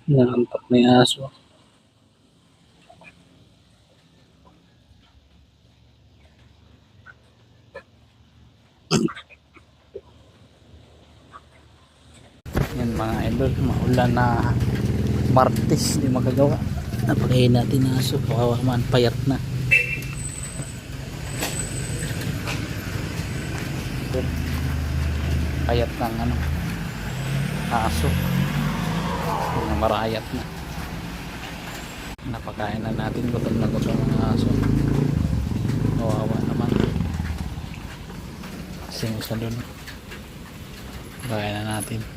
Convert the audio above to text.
Naampak na yung aso. Yan mga idol, maulan na Martes, hindi magagawa. Napakain natin na aso, kawawa man, payat na. Payat ng aso. Marayat na. Napakain na natin, gutom na gutom ng aso. Kawawa naman. Kasi isa dun. Pakain na natin.